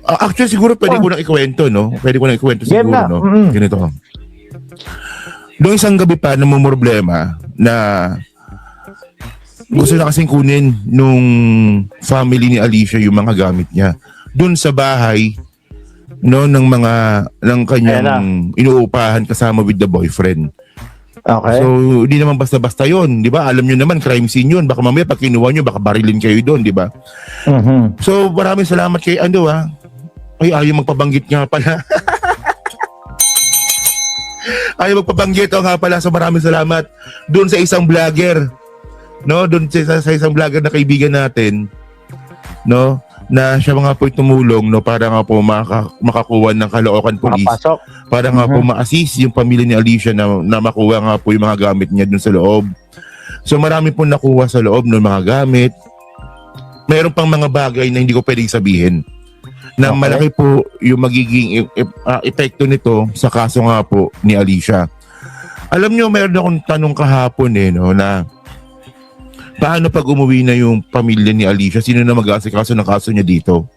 Actually, siguro pwede ko nang ikwento, no? Pwede ko nang ikwento Game siguro, na. no? Mm. Ganito. Noong isang gabi pa, namumroblema na gusto na kasing kunin nung family ni Alicia yung mga gamit niya. Doon sa bahay, no, ng kanyang inuupahan kasama with the boyfriend. Okay. So, hindi naman basta-basta yun, di ba? Alam nyo naman, crime scene yun. Baka mamaya pag kinuha nyo, baka barilin kayo doon, di ba? Mhm. So, maraming salamat kay Ay, ayaw magpabanggit nga pala. Ayaw magpabanggit nga pala. So, maraming salamat doon sa isang vlogger. No, doon sa isang vlogger na kaibigan natin. No, na siya nga po tumulong, no, para nga po makakuha ng Caloocan Police. Makapasok. Para nga po ma-assist yung pamilya ni Alicia na makuha nga po yung mga gamit niya dun sa loob. So marami po nakuha sa loob ng mga gamit. Meron pang mga bagay na hindi ko pwedeng sabihin. Na Okay. malaki po yung magiging epekto nito sa kaso nga po ni Alicia. Alam niyo, meron akong tanong kahapon no, na paano pag umuwi na yung pamilya ni Alicia? Sino na mag-aasikaso ng kaso niya dito?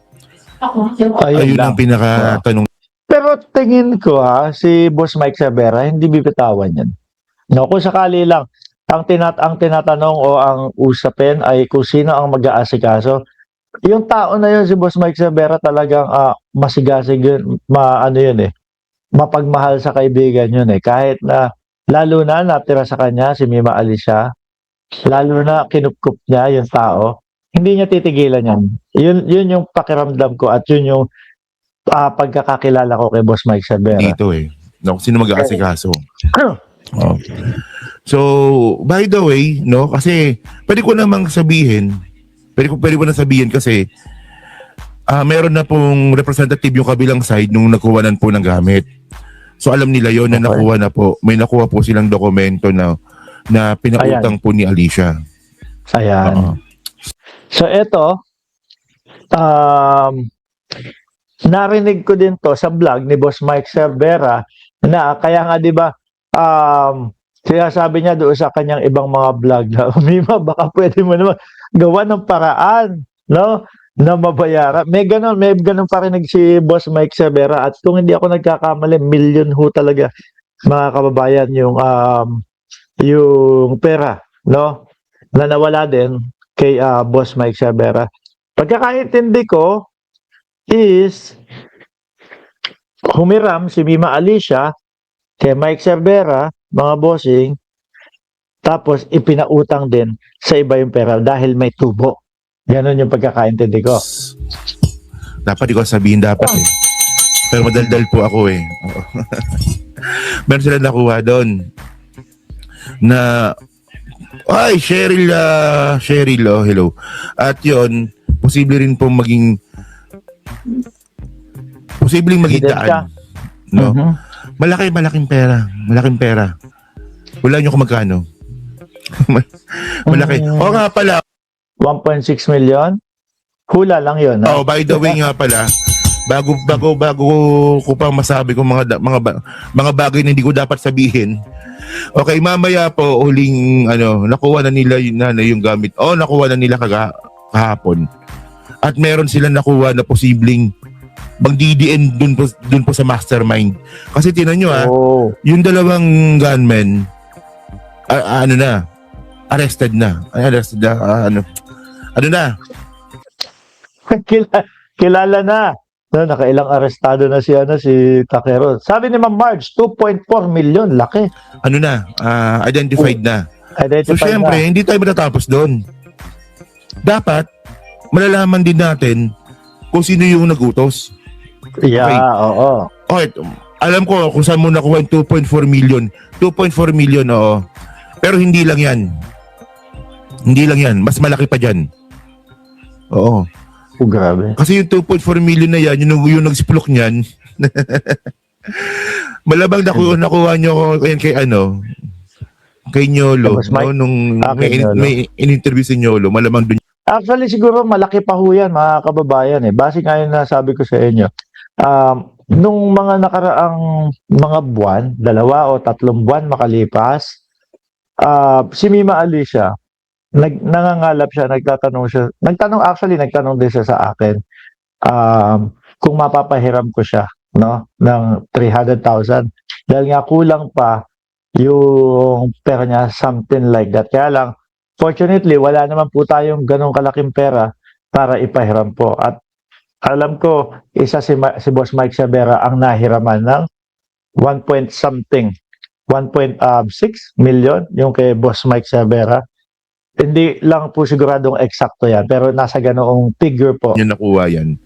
Ayun ang pinakatanong. Pero tingin ko si Boss Mike Sabera, hindi bibitawan yan. No, kung sakali lang, ang tinatanong o ang usapin ay kung sino ang mag-aasikaso. Yung tao na yun, si Boss Mike Sabera, talagang masigasig yun, mapagmahal sa kaibigan yun Kahit na, lalo na natira sa kanya, si Mima Alicia, lalo na kinupkup niya yung tao, hindi niya titigilan yan. Yun yung pakiramdam ko at yun yung pagkakakilala ko kay Boss Mike Sabera. Dito no, sino mag-aasikaso? Oh. So, by the way, no, kasi pwede ko namang sabihin, pwede ko na sabihin kasi meron na pong representative yung kabilang side nung nakuhanan po ng gamit. So, alam nila yon na nakuha na po. May nakuha po silang dokumento na pinautang po ni Alicia. Ayan. So, eto, narinig ko din to sa vlog ni Boss Mike Cervera na kaya nga 'di ba sinasabi niya doon sa kanyang ibang mga vlog na Mima, baka pwede mo naman gawa ng paraan, no, na mabayaran. May ganun parinig si Boss Mike Cervera at kung hindi ako nagkakamali, million ho talaga mga kababayan yung pera, no, na nawala din kay Boss Mike Cervera. Pagkakaintindi ko is humiram si Mima Alicia kay Mike Cervera, mga bossing, tapos ipinautang din sa iba yung pera dahil may tubo. Ganon yung pagkakaintindi ko. Dapat ikaw sabihin dapat Pero madaldal po ako Meron sila nakuha doon na Cheryl, hello. At yon, posibleng maging daan. No? Mhm. Malaking pera. Wala nyo kung magkano. Malaki. O nga pala. 1.6 million? Hula lang yun. Oh, by the way nga pala, bago ko pa masabi kung mga bagay na hindi ko dapat sabihin. Okay, mamaya po huling nakuha na nila yung gamit. Nakuha na nila kahapon. At meron silang nakuha na posibleng mag-DDN dun po sa mastermind. Kasi tinan nyo yung dalawang gunmen arrested na. Kilala na. No, nakailang arestado na si Takero. Sabi ni Ma'am Marge, 2.4 million, laki. Identified na. So Identified syempre, na. hindi tayo matatapos doon. Dapat malalaman din natin kung sino yung nagutos. Yeah, Okay. oo. Okay, alam ko kung saan mo nakuha yung 2.4 million. 2.4 million, oo. Pero hindi lang yan. Mas malaki pa dyan. Oo. Grabe. Kasi yung 2.4 million na yan, yung nag-splok niyan, malabang nakuha nyo kay Nyolo. Tapos Mike? No? Nung Kay Nyolo. may in-interview si Nyolo, malamang dun. Actually, siguro malaki pa ho yan, mga kababayan. Base nga yun na sabi ko sa inyo. Nung mga nakaraang mga buwan, 2 o 3 buwan makalipas, si Mima Alicia, nangangalap siya, nagtanong din siya sa akin. kung mapapahiram ko siya, no, ng 300,000. Dahil nga kulang pa yung pera niya, something like that. Kaya lang, fortunately, wala naman po tayong ganong kalaking pera para ipahiram po. At alam ko, isa si Boss Mike Sabera ang nahiraman ng 1 point something, 1.6 million yung kay Boss Mike Sabera. Hindi lang po siguradong eksakto yan, pero nasa ganoong figure po. Yun nakuha yan.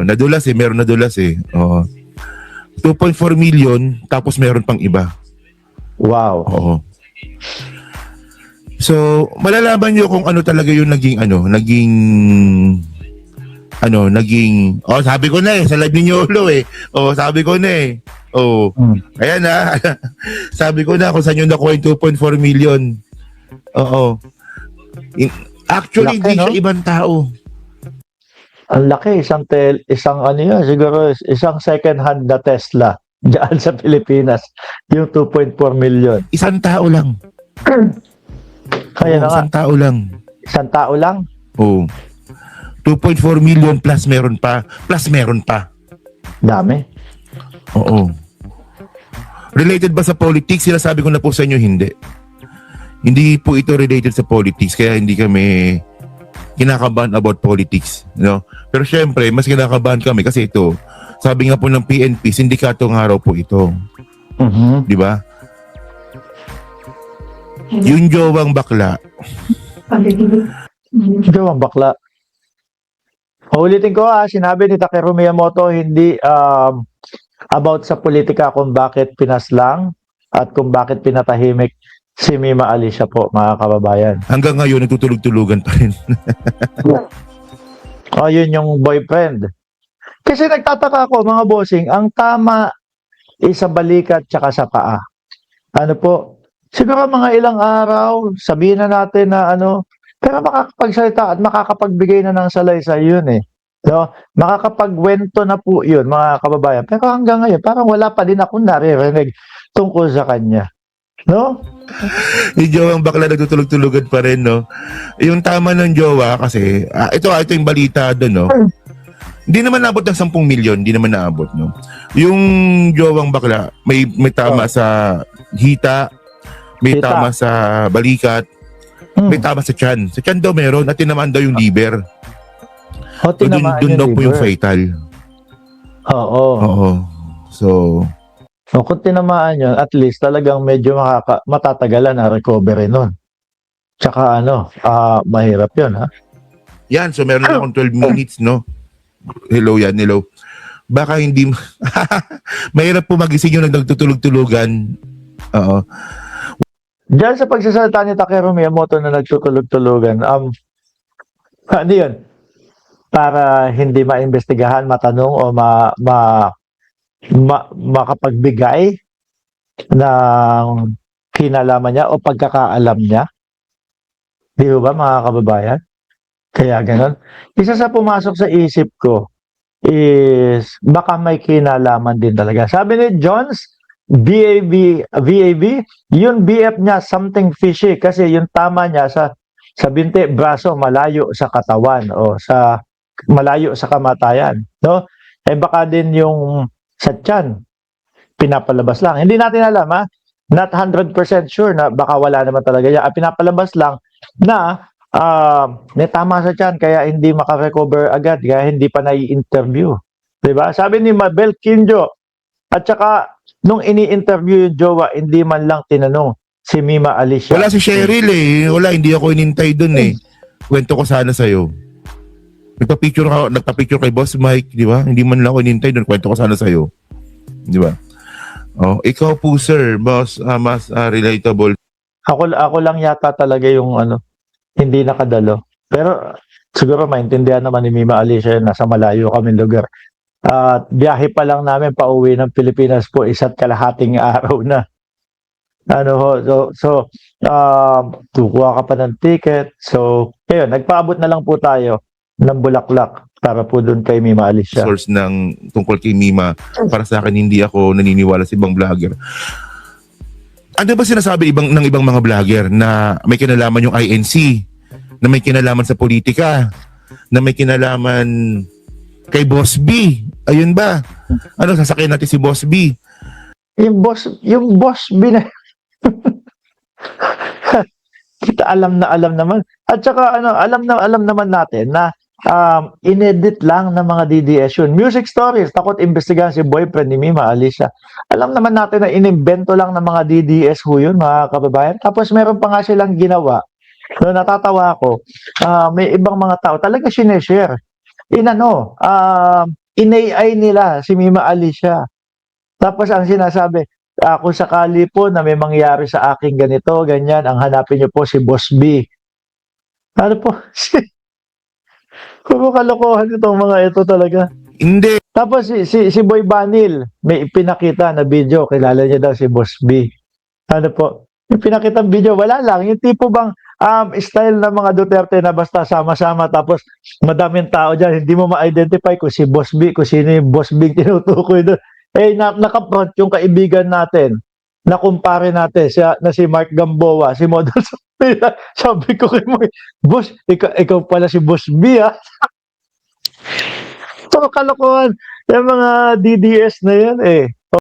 Nadulas meron nadulas Oo. 2.4 million, tapos meron pang iba. Wow. Oo. So, malalaman nyo kung ano talaga yung sabi ko na sa live ni Yolo sabi ko na ayan na. Sabi ko na kung saan yung nakuha yung 2.4 million. Oo. Actually, Laki, hindi siya no? ibang tao. Ang laki, isang ano yun, siguro isang second hand na Tesla diyan sa Pilipinas, yung 2.4 million. Isang tao lang. Kaya na nga, Isang tao lang. isang tao lang. Oo. 2.4 million plus meron pa. Dami. Oo. Related ba sa politics? Sinasabi ko na po sa inyo, hindi. Hindi po ito related sa politics, kaya hindi kami kinakabahan about politics. No? Pero syempre, mas kinakabahan kami kasi ito, sabi nga po ng PNP, sindikato nga raw po ito. Mhm. Di ba? Yung jowang bakla, Gawang bakla. Ulitin ko sinabi ni Takeru Miyamoto hindi about sa politika kung bakit pinaslang at kung bakit pinatahimik si Mima Alicia po, mga kababayan. hanggang ngayon nagtutulog-tulugan pa rin. Yun yung boyfriend. Kasi nagtataka ako, mga bossing, ang tama sa balikat tsaka sa paa. Ano po? Siguro mga ilang araw, sabihin na natin na pero makakapagsalita at makakapagbigay na ng salaysay yun No? Makakapagwento na po yun, mga kababayan. Pero hanggang ngayon, parang wala pa din akong naririnig tungkol sa kanya. No? Yung jowang bakla nagtutulog-tulugan pa rin, no? Yung tama ng jowa kasi, ito yung balita doon, no? Hindi naman naabot ng 10 milyon, hindi naman naabot, no? Yung jowang bakla, may tama sa hita, may Hita. tama sa balikat, may tama sa tiyan. Sa tiyan daw meron, at tinamaan daw yung liver. So, dun daw po yung fatal. Oo. Oo. So, Kung tinamaan yun, at least talagang medyo matatagalan ang recovery nun. Tsaka mahirap yun, ha? yan. So, meron na akong 12 minutes, no? Hello. Baka hindi, mahirap po magising yung nagtutulog-tulugan. Oo. Diyan sa pagsasalita ni Takeru Miyamoto na nagtutulog-tulugan, ano yun? Para hindi maimbestigahan, matanong o makapagbigay ng kinalaman niya o pagkakaalam niya. Di ba, mga kababayan? Kaya ganon. Isa sa pumasok sa isip ko is baka may kinalaman din talaga. Sabi ni Jones, VAB, yung BF niya something fishy kasi yung tama niya sa binti, braso, malayo sa katawan o malayo sa kamatayan. No? Baka din yung sa tiyan, pinapalabas lang. Hindi natin alam, not 100% sure na baka wala naman talaga yan. Pinapalabas lang na may tama sa tiyan kaya hindi makarecover agad, kaya hindi pa nai-interview. Diba? Sabi ni Mabel Kinjo, at saka nung ini-interview yung jowa, hindi man lang tinanong si Mima Alicia. Wala si Cheryl Wala, hindi ako inintay dun Kwento ko sana sa'yo. Nagpa-picture kay Boss Mike, di ba? Hindi man lang ako inintay dun. Kwento ko sana sa'yo. Di ba? Oh, ikaw po, sir, boss, mas relatable. Ako lang yata talaga yung hindi nakadalo. Pero siguro maintindihan naman ni Mima Alicia, nasa malayo kaming lugar. At biyahe pa lang namin pauwi ng Pilipinas po, 1.5 araw na. Kukuha ka pa ng ticket. So, ayun, nagpaabot na lang po tayo ng Bulaklak para po doon kay Mima Alicia. Source tungkol kay Mima. Para sa akin, hindi ako naniniwala sa ibang vlogger. Ano ba sinasabi ng ibang mga vlogger na may kinalaman yung INC, na may kinalaman sa politika, na may kinalaman Kay Boss B. Ayun ba? Ano, sasakyan natin si Boss B. Yung boss bin kita alam na alam naman. At saka ano, alam naman natin na inedit lang ng mga DDS yun. Music stories, takot imbestigahan si boyfriend ni Mima Alicia. Alam naman natin na inimbento lang ng mga DDS ho yun, mga kababayan. Tapos meron pa nga silang ginawa. No, natatawa ako. May ibang mga tao talaga sineshare. In-AI nila si Mima Alicia. Tapos ang sinasabi, kung sakali po na may mangyari sa aking ganito, ganyan, ang hanapin niyo po si Boss B. Ano po? Puro kalokohan itong mga ito talaga. Hindi. Tapos si Boy Banil, may pinakita na video, kilala niya daw si Boss B. Ano po? Yung pinakitang video, wala lang. Yung tipo bang style ng mga Duterte na basta sama-sama tapos madaming tao dyan, hindi mo ma-identify kung si Boss B, kung sino yung Boss B tinutukoy doon. Nakapront yung kaibigan natin, nakumpare natin na si Mark Gamboa, si Model Sophia. Sabi ko kay Mark, Boss, ikaw pala si Boss B, ha? So, kalokohan. Yung mga DDS na yan,